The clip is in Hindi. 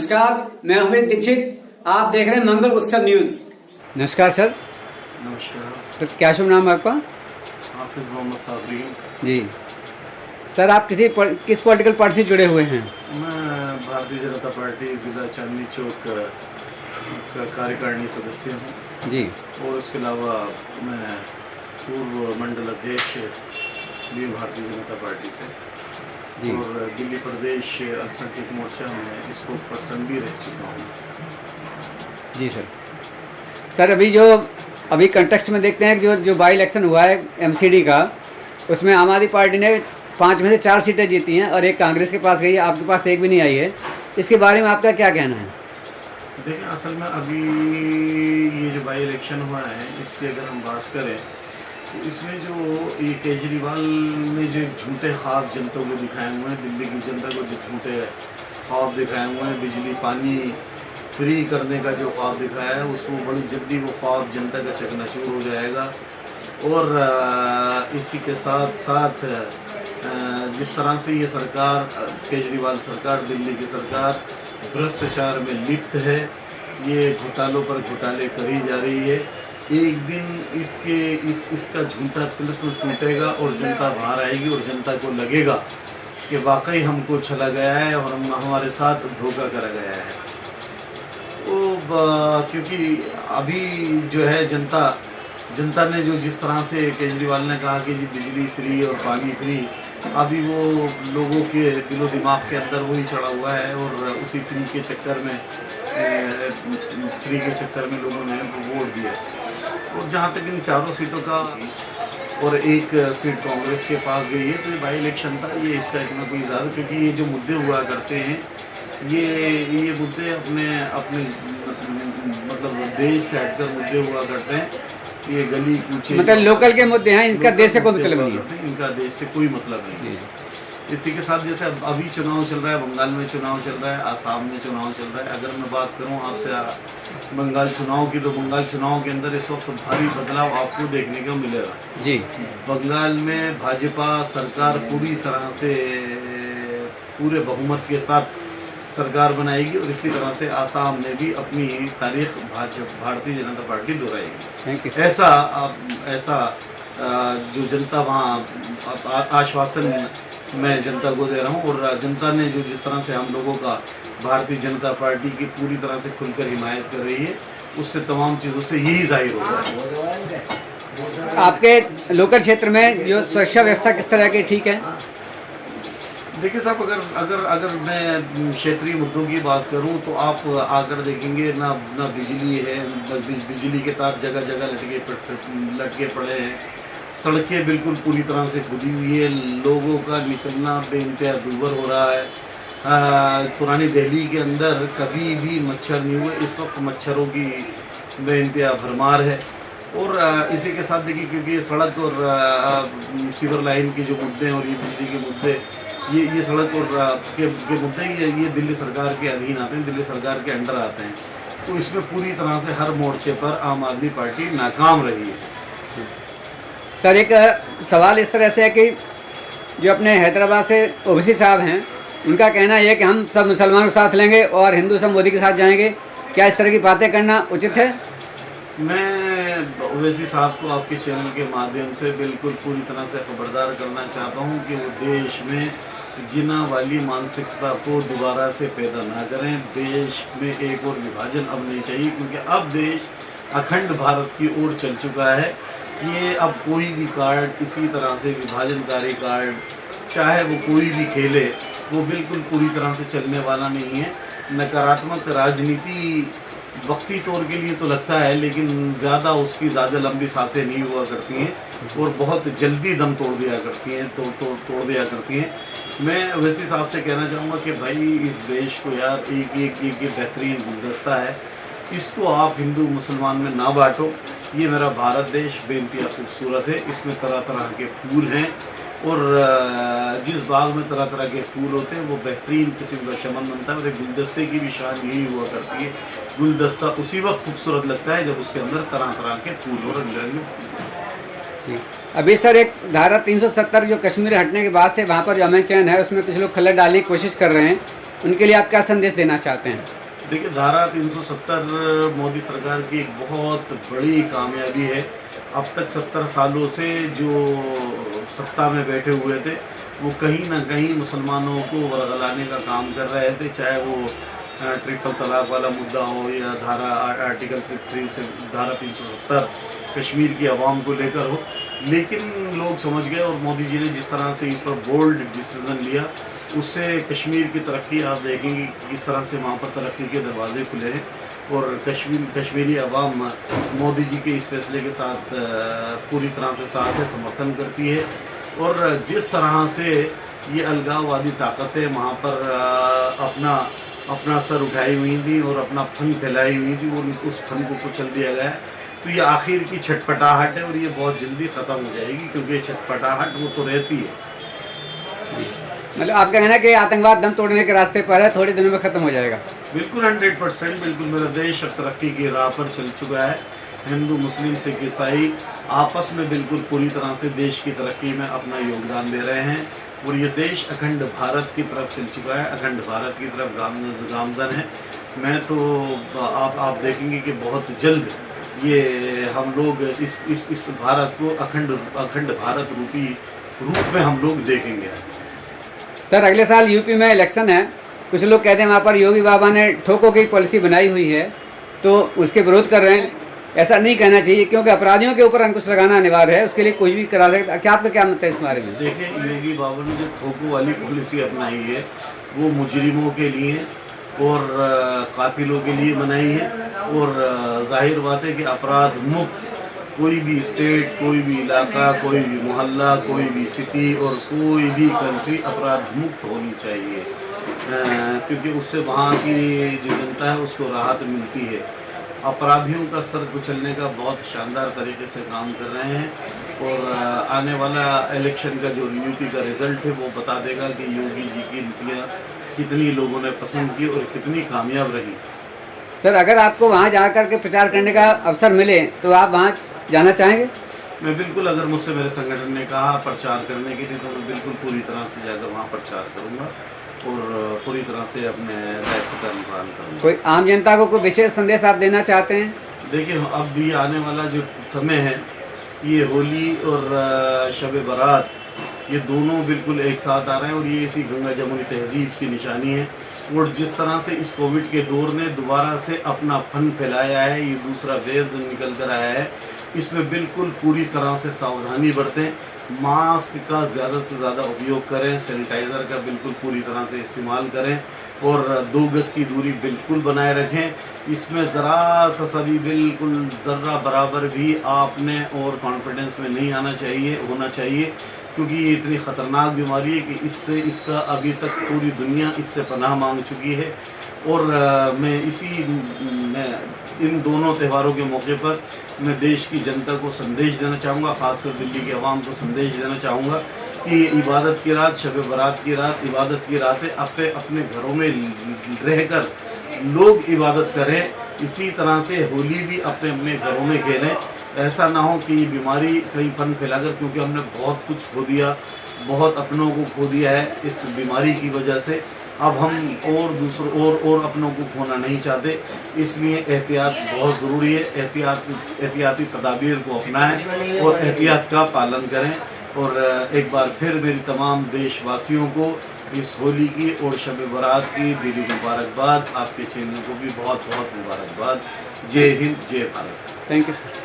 नमस्कार, मैं अमित दीक्षित। आप देख रहे हैं मंगल उत्सव न्यूज। नमस्कार सर। नमस्कार सर, क्या शुभ नाम है आपका? हाफिज मोहम्मद साबरी। जी सर, आप किस पॉलिटिकल पार्टी से जुड़े हुए हैं? मैं भारतीय जनता पार्टी ज़िला चांदनी चौक का कार्यकारिणी सदस्य हूँ जी। और इसके अलावा मैं पूर्व मंडल अध्यक्ष भी भारतीय जनता पार्टी से जी। और दिल्ली प्रदेश अल्पसंख्यक मोर्चा में स्पोक पर्सन भी रह चुका हूँ। जी सर। सर, अभी कंटेक्स्ट में देखते हैं कि जो बाई इलेक्शन हुआ है एमसीडी का, उसमें आम आदमी पार्टी ने 5 में से 4 सीटें जीती हैं और एक कांग्रेस के पास गई है, आपके पास एक भी नहीं आई है। इसके बारे में आपका क्या कहना है? देखिए, असल में अभी ये जो बाई इलेक्शन हुआ है, इसकी अगर हम बात करें तो इसमें जो ये केजरीवाल ने जो झूठे ख्वाब जनता को दिखाए हुए हैं, दिल्ली की जनता को जो झूठे ख्वाब दिखाए हुए हैं, बिजली पानी फ्री करने का जो ख्वाब दिखाया है, उसमें बड़ी जल्दी वो ख्वाब जनता का चकनाचूर हो जाएगा। और इसी के साथ साथ जिस तरह से ये सरकार, केजरीवाल सरकार, दिल्ली की सरकार भ्रष्टाचार में लिप्त है, ये घोटालों पर घोटाले करी जा रही है। एक दिन इसका झूठा तिलिस्म टूटेगा और जनता बाहर आएगी और जनता को लगेगा कि वाकई हमको छला गया है और हमारे साथ धोखा करा गया है। क्योंकि अभी जो है जनता ने जो जिस तरह से केजरीवाल ने कहा कि जी बिजली फ्री और पानी फ्री, अभी वो लोगों के दिलो दिमाग के अंदर वही चढ़ा हुआ है और उसी फ्री के चक्कर में लोगों ने वोट दिया। और जहाँ तक इन 4 सीटों का और एक सीट कांग्रेस के पास गई है, तो ये बाई इलेक्शन था, ये इसका इतना कोई ज़्यादा, क्योंकि ये जो मुद्दे हुआ करते हैं ये मुद्दे अपने मतलब देश से हटकर मुद्दे हुआ करते हैं। ये गली कूचे मतलब लोकल के मुद्दे हैं, इनका देश से कोई मतलब नहीं है। इनका देश से कोई मतलब नहीं है। इसी के साथ जैसे अभी चुनाव चल रहा है, बंगाल में चुनाव चल रहा है, आसाम में चुनाव चल रहा है। अगर मैं बात करूं आपसे बंगाल चुनाव की, तो बंगाल चुनाव के अंदर इस वक्त भारी बदलाव आपको देखने को मिलेगा। जी। बंगाल में भाजपा सरकार पूरी तरह से पूरे बहुमत के साथ सरकार बनाएगी और इसी तरह से आसाम में भी अपनी तारीख Bharatiya Janata party दोहराएगी। Thank you. ऐसा जो जनता वहाँ आश्वासन मैं जनता को दे रहा हूँ और जनता ने जो जिस तरह से हम लोगों का भारतीय जनता पार्टी की पूरी तरह से खुलकर हिमायत कर रही है, उससे तमाम चीज़ों से यही जाहिर होता है। आपके लोकल क्षेत्र में जो सुरक्षा व्यवस्था किस तरह की ठीक है? देखिए साहब, अगर मैं क्षेत्रीय मुद्दों की बात करूं तो आप आकर देखेंगे ना बिजली है, बिजली के तार जगह जगह लटके पड़े हैं, सड़कें बिल्कुल पूरी तरह से खुदी हुई है, लोगों का निकलना बेइंतहा दूभर हो रहा है। पुरानी दिल्ली के अंदर कभी भी मच्छर नहीं हुए, इस वक्त मच्छरों की बेइंतहा भरमार है। और इसी के साथ देखिए, क्योंकि सड़क और सीवर लाइन के जो मुद्दे हैं और ये बिजली के मुद्दे, ये सड़क और के मुद्दे ये दिल्ली सरकार के अधीन आते हैं, दिल्ली सरकार के अंडर आते हैं। तो इसमें पूरी तरह से हर मोर्चे पर आम आदमी पार्टी नाकाम रही है। सर, एक सवाल इस तरह से है कि जो अपने हैदराबाद से ओवैसी साहब हैं, उनका कहना यह है कि हम सब मुसलमानों के साथ लेंगे और हिंदू सब मोदी के साथ जाएंगे। क्या इस तरह की बातें करना उचित है? मैं ओवैसी साहब को आपके चैनल के माध्यम से बिल्कुल पूरी तरह से खबरदार करना चाहता हूं कि वो देश में जिना वाली मानसिकता को दोबारा से पैदा ना करें। देश में एक और विभाजन अब नहीं चाहिए, क्योंकि अब देश अखंड भारत की ओर चल चुका है। ये अब कोई भी कार्ड इसी तरह से विभाजनकारी कार्ड, चाहे वो कोई भी खेले, वो बिल्कुल पूरी तरह से चलने वाला नहीं है। नकारात्मक राजनीति वक्ती तौर के लिए तो लगता है, लेकिन ज़्यादा लंबी सांसें नहीं हुआ करती हैं और बहुत जल्दी दम तोड़ दिया करती हैं। मैं वैसे साहब से कहना चाहूँगा कि भाई, इस देश को यार एक बेहतरीन गुलदस्ता है, इसको आप हिंदू मुसलमान में ना बांटो। ये मेरा भारत देश बेइंतहा खूबसूरत है, इसमें तरह तरह के फूल हैं और जिस बाग में तरह तरह के फूल होते हैं वो बेहतरीन किस्म का चमन बनता है। और एक गुलदस्ते की भी शान यही हुआ करती है, गुलदस्ता उसी वक्त खूबसूरत लगता है जब उसके अंदर तरह तरह के फूल और रंग बिरंगे फूल। अभी सर, एक धारा 370 जो कश्मीर हटने के बाद से वहाँ पर जो अमन चैन है, उसमें कुछ लोग खलल डालने की कोशिश कर रहे हैं। उनके लिए आप क्या संदेश देना चाहते हैं? देखिए, धारा 370 मोदी सरकार की एक बहुत बड़ी कामयाबी है। अब तक 70 सालों से जो सत्ता में बैठे हुए थे वो कहीं ना कहीं मुसलमानों को वरगलाने का काम कर रहे थे, चाहे वो ट्रिपल तलाक वाला मुद्दा हो या आर्टिकल 3 से धारा 370 कश्मीर की आवाम को लेकर हो। लेकिन लोग समझ गए और मोदी जी ने जिस तरह से इस पर बोल्ड डिसीज़न लिया उससे कश्मीर की तरक्की आप देखेंगे किस तरह से वहाँ पर तरक्की के दरवाजे खुले हैं और कश्मीरी आवाम मोदी जी के इस फैसले के साथ पूरी तरह से साथ है, समर्थन करती है। और जिस तरह से ये अलगाववादी ताकतें वहाँ पर अपना सर उठाई हुई थी और अपना फन फैलाई हुई थी, वो उस फन को कुचल दिया गया है। तो ये आखिर की छटपटाहट है और ये बहुत जल्दी ख़त्म हो जाएगी, क्योंकि ये छटपटाहट वो तो रहती है। मतलब आपका कहना है कि आतंकवाद दम तोड़ने के रास्ते पर है, थोड़े दिनों में ख़त्म हो जाएगा? बिल्कुल 100% बिल्कुल। मेरा देश अब तरक्की की राह पर चल चुका है। हिंदू, मुस्लिम, सिख, ईसाई आपस में बिल्कुल पूरी तरह से देश की तरक्की में अपना योगदान दे रहे हैं और ये देश अखंड भारत की तरफ चल चुका है, अखंड भारत की तरफ गामजन है। मैं तो आप देखेंगे कि बहुत जल्द ये हम लोग इस भारत को अखंड भारत रूपी रूप में हम लोग देखेंगे। सर, अगले साल यूपी में इलेक्शन है, कुछ लोग कहते हैं वहाँ पर योगी बाबा ने ठोकों की पॉलिसी बनाई हुई है, तो उसके विरोध कर रहे हैं। ऐसा नहीं कहना चाहिए क्योंकि अपराधियों के ऊपर अंकुश लगाना अनिवार्य है, उसके लिए कोई भी करा सकता है। क्या आपका क्या मत है इस बारे में? देखिए, योगी बाबा ने जो ठोकों वाली पॉलिसी अपनाई है वो मुजरिमों के लिए और कातिलों के लिए बनाई है और जाहिर बात है कि अपराध मुक्त कोई भी स्टेट, कोई भी इलाका, कोई भी मोहल्ला, कोई भी सिटी और कोई भी कंट्री अपराध मुक्त होनी चाहिए, क्योंकि उससे वहाँ की जो जनता है उसको राहत मिलती है। अपराधियों का सर कुचलने का बहुत शानदार तरीके से काम कर रहे हैं और आने वाला इलेक्शन का जो यूपी का रिज़ल्ट है वो बता देगा कि योगी जी की नीतियाँ कितनी लोगों ने पसंद की और कितनी कामयाब रही। सर, अगर आपको वहाँ जा कर के प्रचार करने का अवसर मिले तो आप वहाँ जाना चाहेंगे? मैं बिल्कुल, अगर मुझसे मेरे संगठन ने कहा प्रचार करने के लिए तो मैं बिल्कुल पूरी तरह से जाकर वहाँ प्रचार करूँगा और पूरी तरह से अपने दायित्व का निर्वहन करूँगा। कोई आम जनता को कोई विशेष संदेश आप देना चाहते हैं? देखिए, अब भी आने वाला जो समय है ये होली और शब बारात ये दोनों बिल्कुल एक साथ आ रहे हैं और ये इसी गंगा जमुनी तहजीब की निशानी है। और जिस तरह से इस कोविड के दौर ने दोबारा से अपना फन फैलाया है, ये दूसरा वेव निकल कर आया है, इसमें बिल्कुल पूरी तरह से सावधानी बरतें, मास्क का ज़्यादा से ज़्यादा उपयोग करें, सैनिटाइज़र का बिल्कुल पूरी तरह से इस्तेमाल करें और 2 गज की दूरी बिल्कुल बनाए रखें। इसमें ज़रा सा भी बिल्कुल ज़र्रा बराबर भी आपने और कॉन्फिडेंस में नहीं होना चाहिए, क्योंकि ये इतनी ख़तरनाक बीमारी है कि इसका अभी तक पूरी दुनिया इससे पनाह मांग चुकी है। और मैं इन दोनों त्योहारों के मौके पर मैं देश की जनता को संदेश देना चाहूँगा, ख़ासकर दिल्ली के अवाम को संदेश देना चाहूँगा कि इबादत की रात, शब बारात की रात, इबादत की रात है। अपने घरों में रहकर लोग इबादत करें, इसी तरह से होली भी अपने घरों में खेलें। ऐसा ना हो कि ये बीमारी कहीं फन फैलाकर, क्योंकि हमने बहुत कुछ खो दिया, बहुत अपनों को खो दिया है इस बीमारी की वजह से। अब हम और दूसरों और अपनों को खोना नहीं चाहते, इसलिए एहतियात बहुत ज़रूरी है। एहतियाती तदाबीर को अपनाएं और एहतियात का पालन करें। और एक बार फिर मेरी तमाम देशवासियों को इस होली की और शब बारात की दिली मुबारकबाद। आपके चैनल को भी बहुत बहुत मुबारकबाद। जय हिंद, जय भारत। Thank you sir.